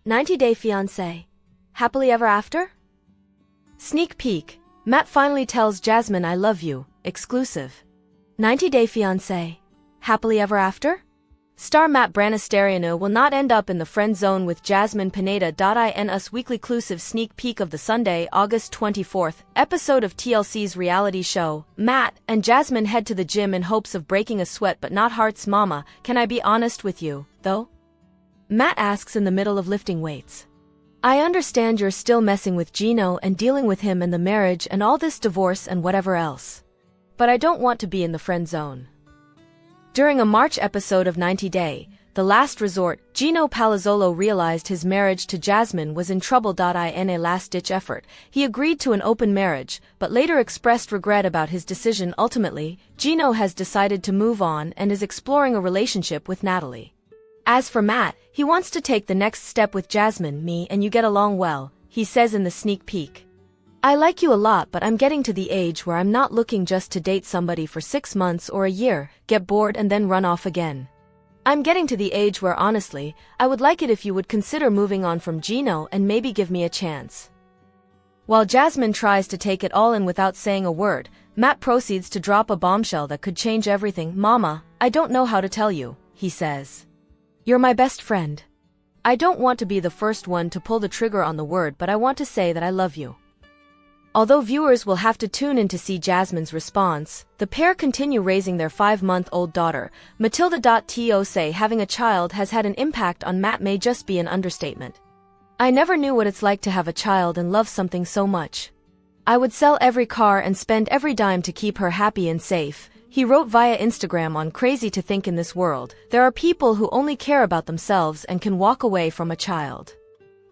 90-Day Fiancé. Happily Ever After? Sneak peek. Matt finally tells Jasmine I love you, exclusive. 90-Day Fiancé. Happily Ever After? Star Matt Branistareanu will not end up in the friend zone with Jasmine Pineda. In Us Weekly exclusive sneak peek of the Sunday, August 24th, episode of TLC's reality show. Matt and Jasmine head to the gym in hopes of breaking a sweat but not hearts. Mama, can I be honest with you, though? Matt asks in the middle of lifting weights. I understand you're still messing with Gino and dealing with him and the marriage and all this divorce and whatever else. But I don't want to be in the friend zone. During a March episode of 90-Day, The Last Resort, Gino Palazzolo realized his marriage to Jasmine was in trouble. In a last-ditch effort, he agreed to an open marriage, but later expressed regret about his decision. Ultimately, Gino has decided to move on and is exploring a relationship with Natalie. As for Matt, he wants to take the next step with Jasmine. Me and you get along well, he says in the sneak peek. I like you a lot, but I'm getting to the age where I'm not looking just to date somebody for 6 months or a year, get bored and then run off again. I'm getting to the age where honestly, I would like it if you would consider moving on from Gino and maybe give me a chance. While Jasmine tries to take it all in without saying a word, Matt proceeds to drop a bombshell that could change everything. Mama, I don't know how to tell you, he says. You're my best friend. I don't want to be the first one to pull the trigger on the word, but I want to say that I love you. Although viewers will have to tune in to see Jasmine's response, the pair continue raising their 5-month-old daughter, Matilda. To say having a child has had an impact on Matt may just be an understatement. I never knew what it's like to have a child and love something so much. I would sell every car and spend every dime to keep her happy and safe, he wrote via Instagram on Crazy to Think in this world, there are people who only care about themselves and can walk away from a child.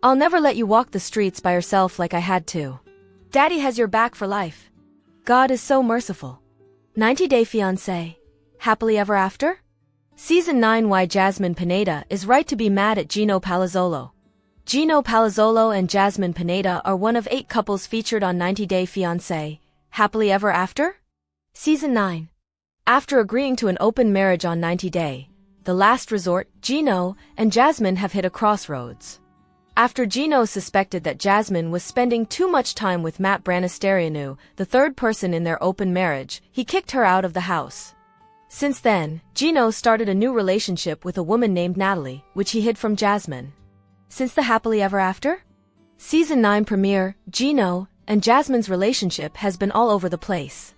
I'll never let you walk the streets by yourself like I had to. Daddy has your back for life. God is so merciful. 90-Day Fiancé. Happily Ever After? Season 9. Why Jasmine Pineda is right to be mad at Gino Palazzolo. Gino Palazzolo and Jasmine Pineda are one of 8 couples featured on 90-Day Fiancé. Happily Ever After? Season 9. After agreeing to an open marriage on 90-Day, The Last Resort, Gino and Jasmine have hit a crossroads. After Gino suspected that Jasmine was spending too much time with Matt Branistareanu, the third person in their open marriage, he kicked her out of the house. Since then, Gino started a new relationship with a woman named Natalie, which he hid from Jasmine. Since the Happily Ever After? Season 9 premiere, Gino and Jasmine's relationship has been all over the place.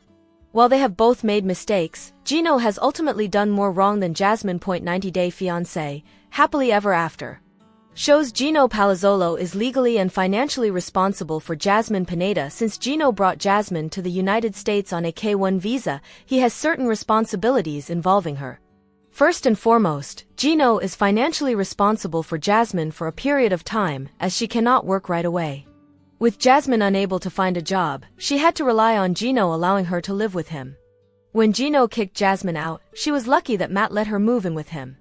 While they have both made mistakes, Gino has ultimately done more wrong than Jasmine. 90-Day Fiancé. Happily Ever After shows Gino Palazzolo is legally and financially responsible for Jasmine Pineda. Since Gino brought Jasmine to the United States on a K-1 visa, he has certain responsibilities involving her. First and foremost, Gino is financially responsible for Jasmine for a period of time, as she cannot work right away. With Jasmine unable to find a job, she had to rely on Gino allowing her to live with him. When Gino kicked Jasmine out, she was lucky that Matt let her move in with him.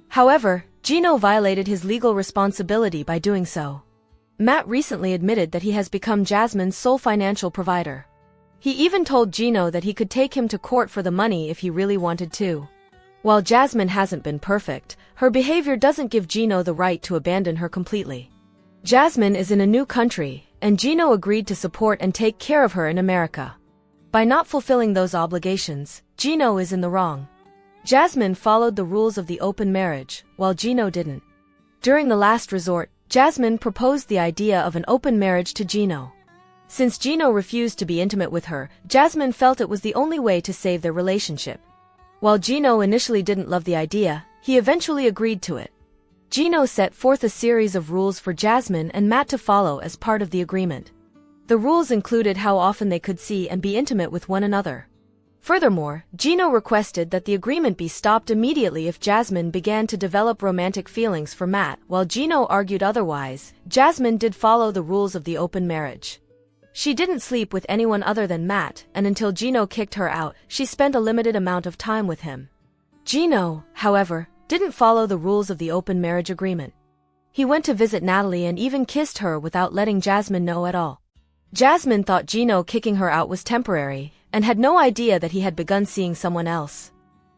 However, Gino violated his legal responsibility by doing so. Matt recently admitted that he has become Jasmine's sole financial provider. He even told Gino that he could take him to court for the money if he really wanted to. While Jasmine hasn't been perfect, her behavior doesn't give Gino the right to abandon her completely. Jasmine is in a new country, and Gino agreed to support and take care of her in America. By not fulfilling those obligations, Gino is in the wrong. Jasmine followed the rules of the open marriage, while Gino didn't. During The Last Resort, Jasmine proposed the idea of an open marriage to Gino. Since Gino refused to be intimate with her, Jasmine felt it was the only way to save their relationship. While Gino initially didn't love the idea, he eventually agreed to it. Gino set forth a series of rules for Jasmine and Matt to follow as part of the agreement. The rules included how often they could see and be intimate with one another. Furthermore, Gino requested that the agreement be stopped immediately if Jasmine began to develop romantic feelings for Matt. While Gino argued otherwise, Jasmine did follow the rules of the open marriage. She didn't sleep with anyone other than Matt, and until Gino kicked her out, she spent a limited amount of time with him. Gino, however, didn't follow the rules of the open marriage agreement. He went to visit Natalie and even kissed her without letting Jasmine know at all. Jasmine thought Gino kicking her out was temporary, and had no idea that he had begun seeing someone else.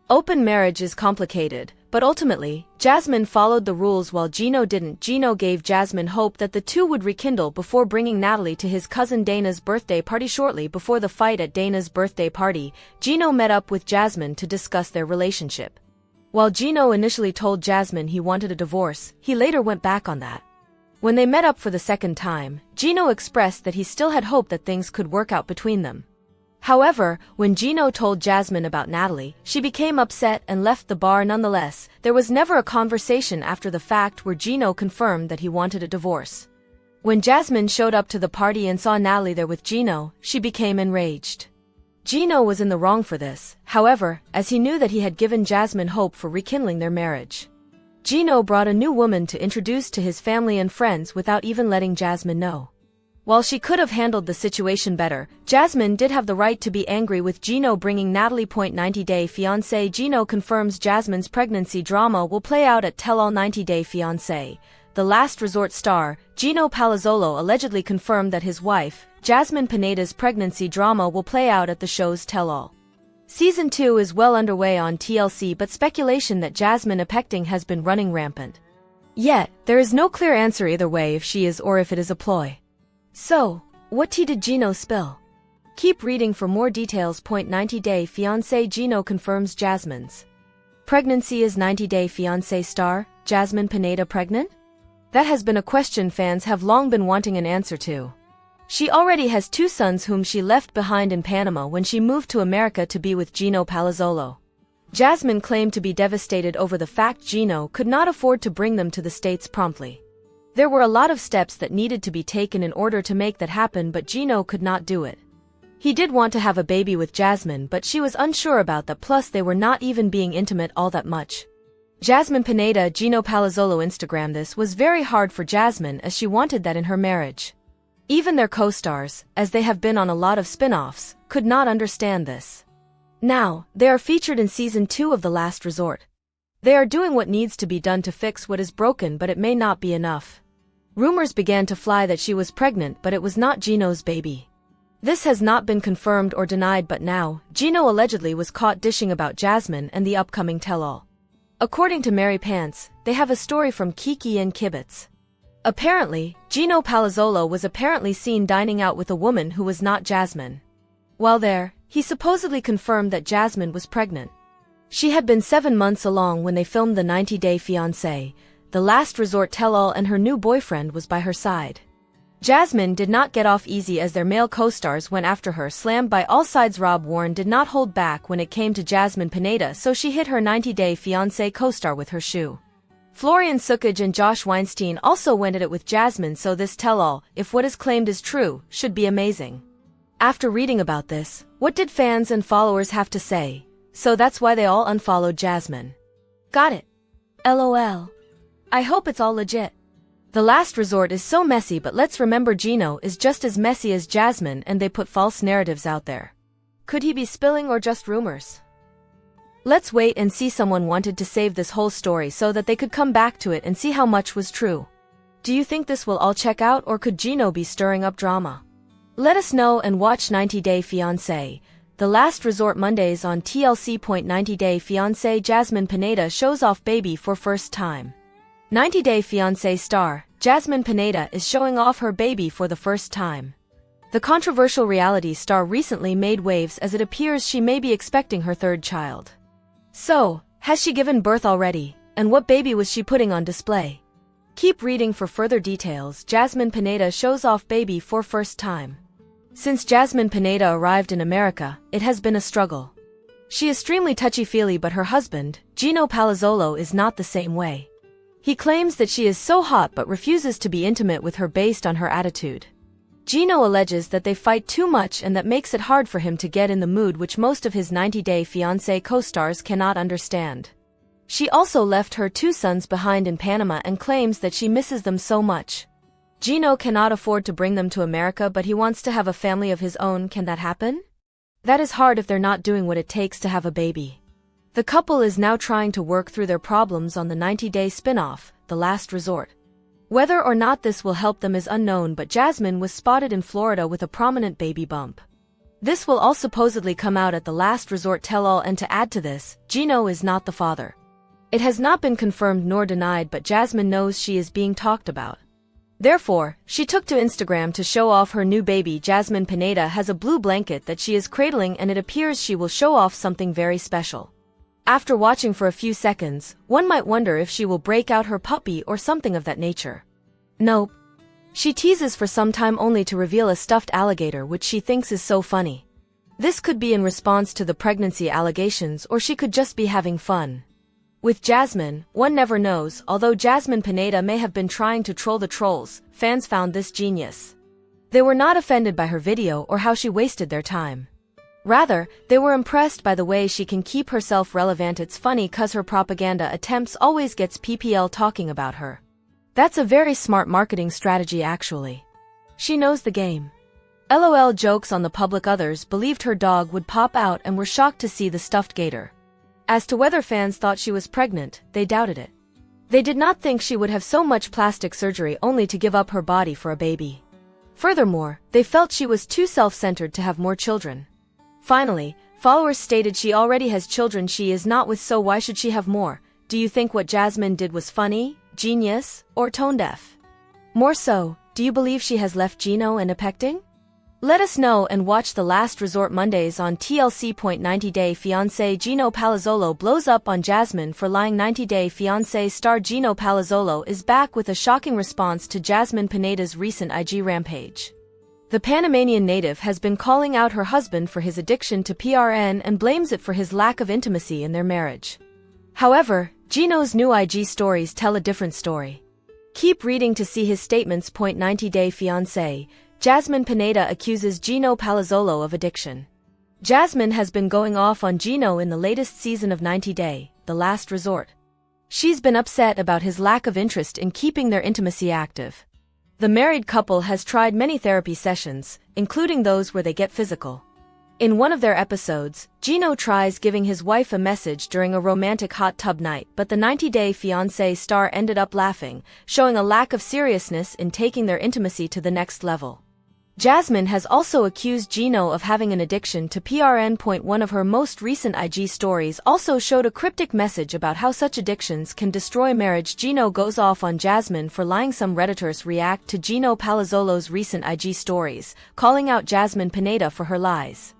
Open marriage is complicated, but ultimately, Jasmine followed the rules while Gino didn't. Gino gave Jasmine hope that the two would rekindle before bringing Natalie to his cousin Dana's birthday party. Shortly before the fight at Dana's birthday party, Gino met up with Jasmine to discuss their relationship. While Gino initially told Jasmine he wanted a divorce, he later went back on that. When they met up for the second time, Gino expressed that he still had hope that things could work out between them. However, when Gino told Jasmine about Natalie, she became upset and left the bar. Nonetheless, there was never a conversation after the fact where Gino confirmed that he wanted a divorce. When Jasmine showed up to the party and saw Natalie there with Gino, she became enraged. Gino was in the wrong for this, however, as he knew that he had given Jasmine hope for rekindling their marriage. Gino brought a new woman to introduce to his family and friends without even letting Jasmine know. While she could have handled the situation better, Jasmine did have the right to be angry with Gino bringing Natalie. 90-Day Fiancé. Gino confirms Jasmine's pregnancy drama will play out at Tell-All. 90-Day Fiancé. The Last Resort star, Gino Palazzolo, allegedly confirmed that his wife, Jasmine Pineda's pregnancy drama will play out at the show's Tell-All. Season 2 is well underway on TLC, but speculation that Jasmine affecting has been running rampant. Yet, there is no clear answer either way if she is or if it is a ploy. So, what tea did Gino spill? Keep reading for more details. 90-Day Fiancé. Gino confirms Jasmine's pregnancy. Is 90-Day Fiancé star, Jasmine Pineda, pregnant? That has been a question fans have long been wanting an answer to. She already has 2 sons whom she left behind in Panama when she moved to America to be with Gino Palazzolo. Jasmine claimed to be devastated over the fact Gino could not afford to bring them to the States promptly. There were a lot of steps that needed to be taken in order to make that happen, but Gino could not do it. He did want to have a baby with Jasmine, but she was unsure about that, plus they were not even being intimate all that much. Jasmine Pineda. Gino Palazzolo Instagram. This was very hard for Jasmine as she wanted that in her marriage. Even their co-stars, as they have been on a lot of spin-offs, could not understand this. Now, they are featured in Season 2 of The Last Resort. They are doing what needs to be done to fix what is broken, but it may not be enough. Rumors began to fly that she was pregnant, but it was not Gino's baby. This has not been confirmed or denied, but now, Gino allegedly was caught dishing about Jasmine and the upcoming Tell-All. According to Mary Pants, they have a story from Kiki and Kibitz. Apparently, Gino Palazzolo was apparently seen dining out with a woman who was not Jasmine. While there, he supposedly confirmed that Jasmine was pregnant. She had been 7 months along when they filmed the 90-Day Fiancé, The Last Resort Tell-All, and her new boyfriend was by her side. Jasmine did not get off easy as their male co-stars went after her, slammed by all sides. Rob Warren did not hold back when it came to Jasmine Pineda, so she hit her 90-Day Fiancé co-star with her shoe. Florian Sukaj and Josh Weinstein also went at it with Jasmine, so this Tell-All, if what is claimed is true, should be amazing. After reading about this, what did fans and followers have to say? So that's why they all unfollowed Jasmine. Got it. LOL. I hope it's all legit. The Last Resort is so messy, but let's remember Gino is just as messy as Jasmine, and they put false narratives out there. Could he be spilling or just rumors? Let's wait and see. Someone wanted to save this whole story so that they could come back to it and see how much was true. Do you think this will all check out, or could Gino be stirring up drama? Let us know and watch 90-Day Fiancé, The Last Resort Mondays on TLC. 90-Day Fiancé. Jasmine Pineda shows off baby for first time. 90-Day Fiancé star, Jasmine Pineda is showing off her baby for the first time. The controversial reality star recently made waves as it appears she may be expecting her 3rd child. So, has she given birth already, and what baby was she putting on display? Keep reading for further details. Jasmine Pineda shows off baby for first time. Since Jasmine Pineda arrived in America, it has been a struggle. She is extremely touchy-feely, but her husband, Gino Palazzolo, is not the same way. He claims that she is so hot but refuses to be intimate with her based on her attitude. Gino alleges that they fight too much and that makes it hard for him to get in the mood, which most of his 90-Day Fiancé co-stars cannot understand. She also left her 2 sons behind in Panama and claims that she misses them so much. Gino cannot afford to bring them to America, but he wants to have a family of his own. Can that happen? That is hard if they're not doing what it takes to have a baby. The couple is now trying to work through their problems on the 90-Day spin-off, The Last Resort. Whether or not this will help them is unknown, but Jasmine was spotted in Florida with a prominent baby bump. This will all supposedly come out at The Last Resort Tell-All, and to add to this, Gino is not the father. It has not been confirmed nor denied, but Jasmine knows she is being talked about. Therefore, she took to Instagram to show off her new baby. Jasmine Pineda has a blue blanket that she is cradling, and it appears she will show off something very special. After watching for a few seconds, one might wonder if she will break out her puppy or something of that nature. Nope. She teases for some time only to reveal a stuffed alligator, which she thinks is so funny. This could be in response to the pregnancy allegations, or she could just be having fun. With Jasmine, one never knows. Although Jasmine Pineda may have been trying to troll the trolls, fans found this genius. They were not offended by her video or how she wasted their time. Rather, they were impressed by the way she can keep herself relevant. It's funny cause her propaganda attempts always gets PPL talking about her. That's a very smart marketing strategy actually. She knows the game. LOL jokes on the public. Others believed her dog would pop out and were shocked to see the stuffed gator. As to whether fans thought she was pregnant, they doubted it. They did not think she would have so much plastic surgery only to give up her body for a baby. Furthermore, they felt she was too self-centered to have more children. Finally, followers stated she already has children she is not with, so why should she have more? Do you think what Jasmine did was funny, genius, or tone-deaf? More so, do you believe she has left Gino and Apecting? Let us know and watch The Last Resort Mondays on TLC. 90 Day Fiancé Gino Palazzolo blows up on Jasmine for lying. 90 Day Fiancé star Gino Palazzolo is back with a shocking response to Jasmine Pineda's recent IG rampage. The Panamanian native has been calling out her husband for his addiction to PRN and blames it for his lack of intimacy in their marriage. However, Gino's new IG stories tell a different story. Keep reading to see his statements. 90 Day Fiancé, Jasmine Pineda accuses Gino Palazzolo of addiction. Jasmine has been going off on Gino in the latest season of 90 Day, The Last Resort. She's been upset about his lack of interest in keeping their intimacy active. The married couple has tried many therapy sessions, including those where they get physical. In one of their episodes, Gino tries giving his wife a message during a romantic hot tub night, but the 90 Day Fiancé star ended up laughing, showing a lack of seriousness in taking their intimacy to the next level. Jasmine has also accused Gino of having an addiction to PRN. One of her most recent IG stories also showed a cryptic message about how such addictions can destroy marriage. Gino goes off on Jasmine for lying. Some Redditors react to Gino Palazzolo's recent IG stories, calling out Jasmine Pineda for her lies.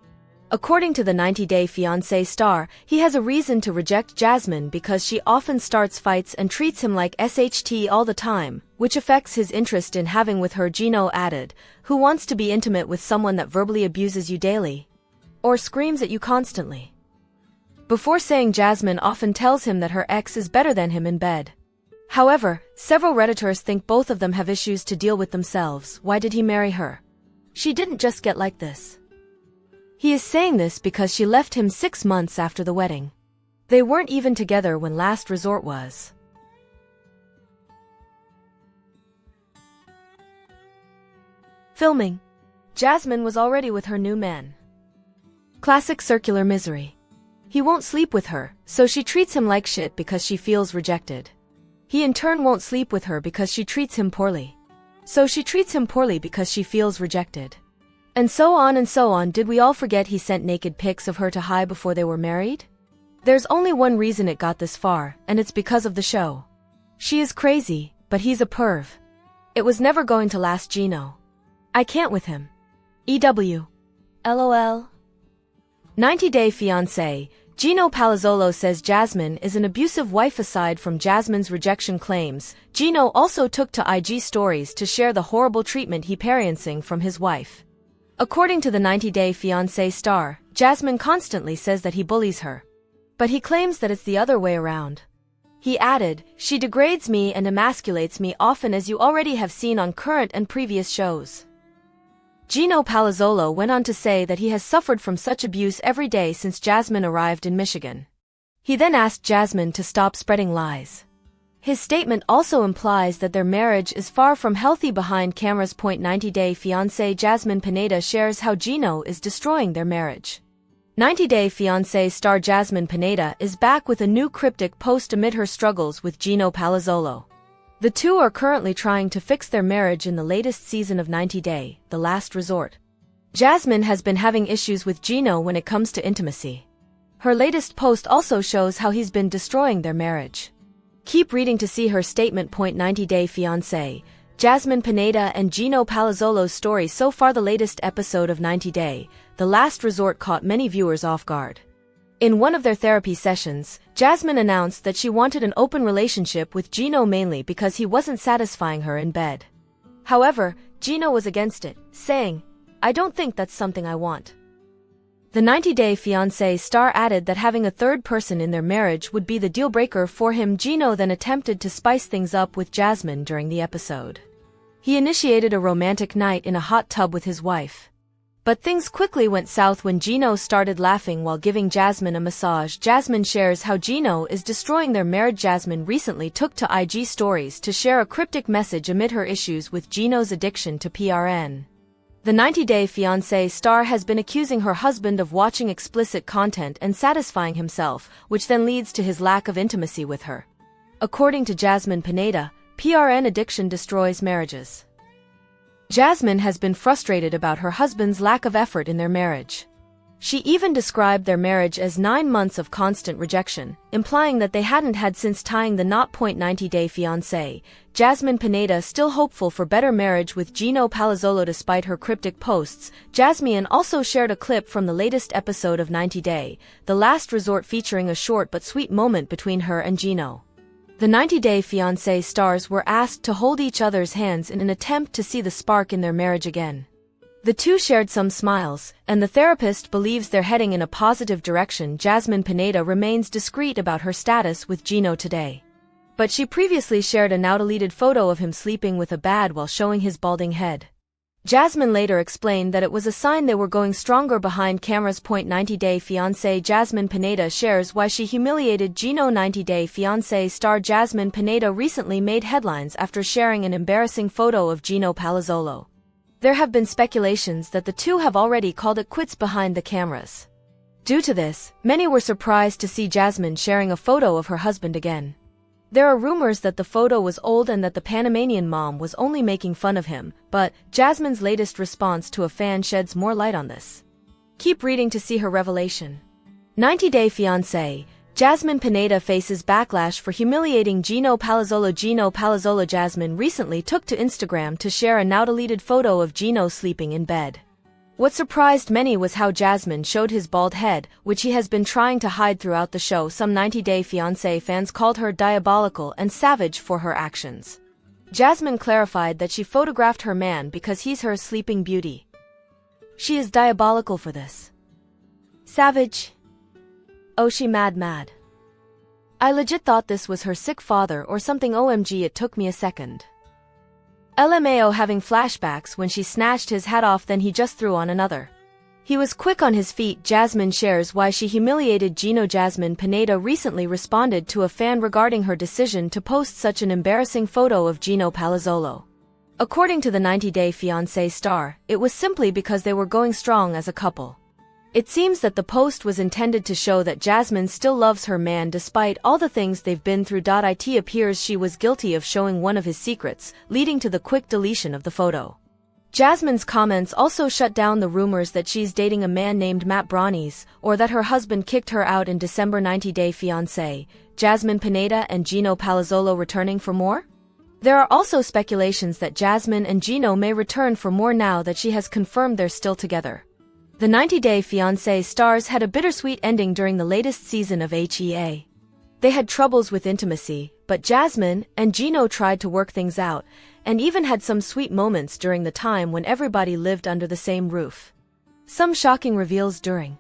According to the 90 Day Fiancé star, he has a reason to reject Jasmine because she often starts fights and treats him like SHT all the time, which affects his interest in having with her. Gino added, "Who wants to be intimate with someone that verbally abuses you daily? Or screams at you constantly?" Before saying Jasmine often tells him that her ex is better than him in bed. However, several Redditors think both of them have issues to deal with themselves. Why did he marry her? She didn't just get like this. He is saying this because she left him 6 months after the wedding. They weren't even together when Last Resort was. Filming. Jasmine was already with her new man. Classic circular misery. He won't sleep with her, so she treats him like shit because she feels rejected. He in turn won't sleep with her because she treats him poorly. So she treats him poorly because she feels rejected. And so on and so on. Did we all forget he sent naked pics of her to High before they were married? There's only one reason it got this far, and it's because of the show. She is crazy, but he's a perv. It was never going to last. Gino. I can't with him. EW. LOL. 90 Day Fiancé, Gino Palazzolo says Jasmine is an abusive wife. Aside from Jasmine's rejection claims, Gino also took to IG stories to share the horrible treatment he experiencing from his wife. According to the 90 Day Fiancé star, Jasmine constantly says that he bullies her. But he claims that it's the other way around. He added, "She degrades me and emasculates me often, as you already have seen on current and previous shows." Gino Palazzolo went on to say that he has suffered from such abuse every day since Jasmine arrived in Michigan. He then asked Jasmine to stop spreading lies. His statement also implies that their marriage is far from healthy behind cameras. 90 Day Fiancé Jasmine Pineda shares how Gino is destroying their marriage. 90 Day Fiancé star Jasmine Pineda is back with a new cryptic post amid her struggles with Gino Palazzolo. The two are currently trying to fix their marriage in the latest season of 90 Day, The Last Resort. Jasmine has been having issues with Gino when it comes to intimacy. Her latest post also shows how he's been destroying their marriage. Keep reading to see her statement. 90-day fiancé, Jasmine Pineda and Gino Palazzolo's story so far. The latest episode of 90 Day, The Last Resort caught many viewers off guard. In one of their therapy sessions, Jasmine announced that she wanted an open relationship with Gino mainly because he wasn't satisfying her in bed. However, Gino was against it, saying, "I don't think that's something I want." The 90-day fiancé star added that having a third person in their marriage would be the deal-breaker for him. Gino then attempted to spice things up with Jasmine during the episode. He initiated a romantic night in a hot tub with his wife. But things quickly went south when Gino started laughing while giving Jasmine a massage. Jasmine shares how Gino is destroying their marriage. Jasmine recently took to IG stories to share a cryptic message amid her issues with Gino's addiction to PRN. The 90-day fiancé star has been accusing her husband of watching explicit content and satisfying himself, which then leads to his lack of intimacy with her. According to Jasmine Pineda, PRN addiction destroys marriages. Jasmine has been frustrated about her husband's lack of effort in their marriage. She even described their marriage as 9 months of constant rejection, implying that they hadn't had since tying the knot. 90-day fiancé, Jasmine Pineda still hopeful for better marriage with Gino Palazzolo despite her cryptic posts. Jasmine also shared a clip from the latest episode of 90 Day, The Last Resort featuring a short but sweet moment between her and Gino. The 90-day fiancé stars were asked to hold each other's hands in an attempt to see the spark in their marriage again. The two shared some smiles, and the therapist believes they're heading in a positive direction. Jasmine Pineda remains discreet about her status with Gino today. But she previously shared a now-deleted photo of him sleeping with a bad while showing his balding head. Jasmine later explained that it was a sign they were going stronger behind cameras. 90-day fiancé Jasmine Pineda shares why she humiliated Gino. 90-day fiancé star Jasmine Pineda recently made headlines after sharing an embarrassing photo of Gino Palazzolo. There have been speculations that the two have already called it quits behind the cameras. Due to this, many were surprised to see Jasmine sharing a photo of her husband again. There are rumors that the photo was old and that the Panamanian mom was only making fun of him, but Jasmine's latest response to a fan sheds more light on this. Keep reading to see her revelation. 90-day fiancé, Jasmine Pineda faces backlash for humiliating Gino Palazzolo. Gino Palazzolo. Jasmine recently took to Instagram to share a now-deleted photo of Gino sleeping in bed. What surprised many was how Jasmine showed his bald head, which he has been trying to hide throughout the show. Some 90-day fiancé fans called her diabolical and savage for her actions. Jasmine clarified that she photographed her man because he's her sleeping beauty. She is diabolical for this. Savage. Oh, she mad. I legit thought this was her sick father or something. OMG, it took me a second. LMAO, having flashbacks when she snatched his hat off, then he just threw on another. He was quick on his feet. Jasmine shares why she humiliated Gino. Jasmine Pineda recently responded to a fan regarding her decision to post such an embarrassing photo of Gino Palazzolo. According to the 90-day fiancé star, it was simply because they were going strong as a couple. It seems that the post was intended to show that Jasmine still loves her man despite all the things they've been through. It appears she was guilty of showing one of his secrets, leading to the quick deletion of the photo. Jasmine's comments also shut down the rumors that she's dating a man named Matt Branistareanu, or that her husband kicked her out in December. 90-day fiancé, Jasmine Pineda and Gino Palazzolo returning for more? There are also speculations that Jasmine and Gino may return for more now that she has confirmed they're still together. The 90-day fiancé stars had a bittersweet ending during the latest season of HEA. They had troubles with intimacy, but Jasmine and Gino tried to work things out, and even had some sweet moments during the time when everybody lived under the same roof. Some shocking reveals during